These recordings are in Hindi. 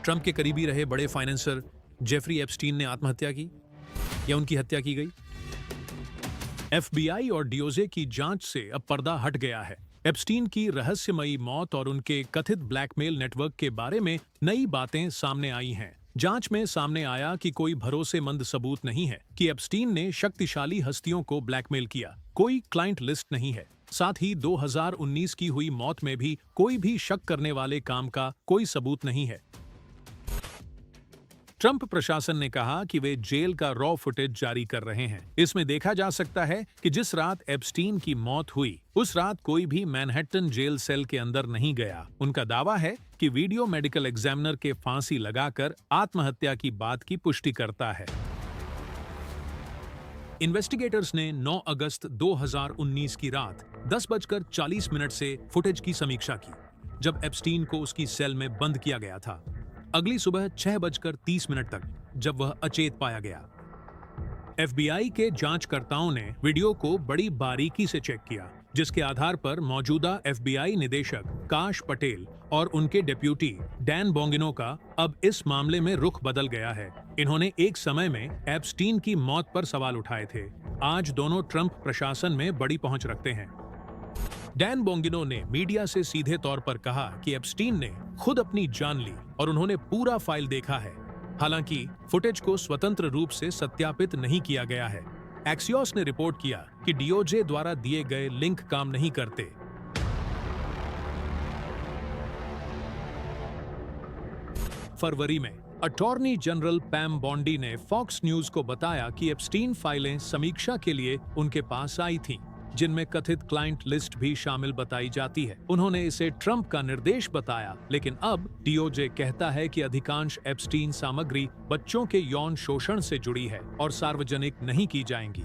ट्रंप के करीबी रहे बड़े फाइनेंसर जेफरी एप्स्टीन ने आत्महत्या की या उनकी हत्या की गई? एफबीआई और डीओजे की जांच से अब पर्दा हट गया है। एप्स्टीन की रहस्यमयी मौत और उनके कथित ब्लैकमेल नेटवर्क के बारे में नई बातें सामने आई हैं। जांच में सामने आया कि कोई भरोसेमंद सबूत नहीं है कि एप्स्टीन ने शक्तिशाली हस्तियों को ब्लैकमेल किया। कोई क्लाइंट लिस्ट नहीं है। साथ ही 2019 की हुई मौत में भी कोई भी शक करने वाले काम का कोई सबूत नहीं है। ट्रंप प्रशासन ने कहा कि वे जेल का रॉ फुटेज जारी कर रहे हैं। इसमें देखा जा सकता है कि जिस रात एप्स्टीन की मौत हुई, उस रात कोई भी मैनहट्टन जेल सेल के अंदर नहीं गया। उनका दावा है कि वीडियो मेडिकल एग्जामिनर के फांसी लगाकर आत्महत्या की बात की पुष्टि करता है। इन्वेस्टिगेटर्स ने 9 अगस्त 2019 की रात 10:40 से फुटेज की समीक्षा की, जब एप्स्टीन को उसकी सेल में बंद किया गया था। अगली सुबह 6:30 तक, जब वह अचेत पाया गया। एफबीआई के जांचकर्ताओं ने वीडियो को बड़ी बारीकी से चेक किया, जिसके आधार पर मौजूदा एफबीआई निदेशक काश पटेल और उनके डेप्यूटी डैन बोंगिनो का अब इस मामले में रुख बदल गया है। इन्होंने एक समय में एप्स्टीन की मौत पर सवाल उठाए थे। आज दोनों ट्रंप प्रशासन में बड़ी पहुंच रखते हैं। डैन बोंगिनो ने मीडिया से सीधे तौर पर कहा कि एप्स्टीन ने खुद अपनी जान ली और उन्होंने पूरा फाइल देखा है। हालांकि फुटेज को स्वतंत्र रूप से सत्यापित नहीं किया गया है। एक्सियोस ने रिपोर्ट किया कि डीओजे द्वारा दिए गए लिंक काम नहीं करते। फरवरी में अटॉर्नी जनरल पैम बॉन्डी ने फॉक्स न्यूज को बताया कि एप्स्टीन फाइलें समीक्षा के लिए उनके पास आई थीं, जिनमें कथित क्लाइंट लिस्ट भी शामिल बताई जाती है। उन्होंने इसे ट्रंप का निर्देश बताया, लेकिन अब डीओजे कहता है कि अधिकांश एप्स्टीन सामग्री बच्चों के यौन शोषण से जुड़ी है और सार्वजनिक नहीं की जाएंगी।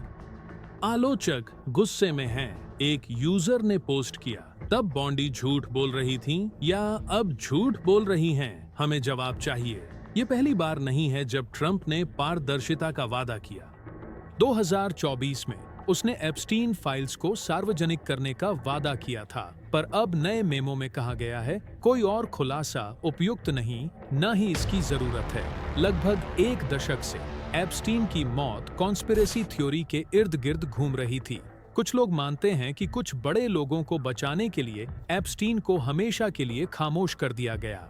आलोचक गुस्से में हैं। एक यूजर ने पोस्ट किया, तब बॉन्डी झूठ बोल रही थीं या अब झूठ बोल रही हैं? हमें जवाब चाहिए। ये पहली बार नहीं है जब ट्रंप ने पारदर्शिता का वादा किया। 2024 में उसने एप्स्टीन फाइल्स को सार्वजनिक करने का वादा किया था, पर अब नए मेमो में कहा गया है कोई और खुलासा उपयुक्त नहीं, न ही इसकी जरूरत है। लगभग एक दशक से एप्स्टीन की मौत कॉन्स्पिरेसी थ्योरी के इर्द गिर्द घूम रही थी। कुछ लोग मानते हैं कि कुछ बड़े लोगों को बचाने के लिए एप्स्टीन को हमेशा के लिए खामोश कर दिया गया।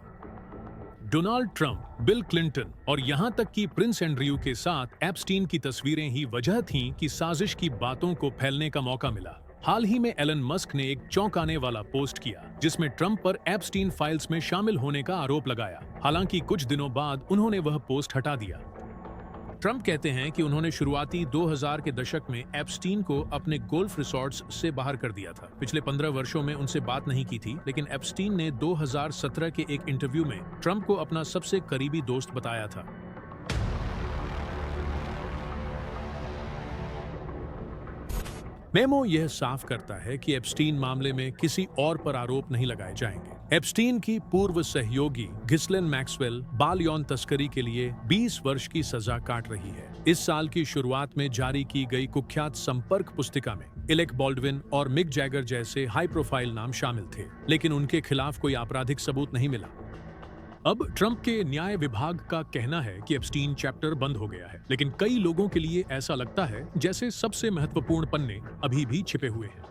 डोनाल्ड ट्रंप, बिल क्लिंटन और यहां तक कि प्रिंस एंड्रयू के साथ एप्स्टीन की तस्वीरें ही वजह थीं कि साजिश की बातों को फैलने का मौका मिला। हाल ही में एलन मस्क ने एक चौंकाने वाला पोस्ट किया, जिसमें ट्रंप पर एप्स्टीन फाइल्स में शामिल होने का आरोप लगाया। हालांकि कुछ दिनों बाद उन्होंने वह पोस्ट हटा दिया। ट्रंप कहते हैं कि उन्होंने शुरुआती 2000 के दशक में एप्स्टीन को अपने गोल्फ रिसॉर्ट्स से बाहर कर दिया था। पिछले 15 वर्षों में उनसे बात नहीं की थी, लेकिन एप्स्टीन ने 2017 के एक इंटरव्यू में ट्रंप को अपना सबसे करीबी दोस्त बताया था। मेमो यह साफ करता है कि एप्स्टीन मामले में किसी और पर आरोप नहीं लगाए जाएंगे। एप्स्टीन की पूर्व सहयोगी घिस्लेन मैक्सवेल बाल यौन तस्करी के लिए 20 वर्ष की सजा काट रही है। इस साल की शुरुआत में जारी की गई कुख्यात संपर्क पुस्तिका में एलेक बॉल्डविन और मिक जैगर जैसे हाई प्रोफाइल नाम शामिल थे, लेकिन उनके खिलाफ कोई आपराधिक सबूत नहीं मिला। अब ट्रंप के न्याय विभाग का कहना है कि एप्स्टीन चैप्टर बंद हो गया है, लेकिन कई लोगों के लिए ऐसा लगता है जैसे सबसे महत्वपूर्ण पन्ने अभी भी छिपे हुए हैं।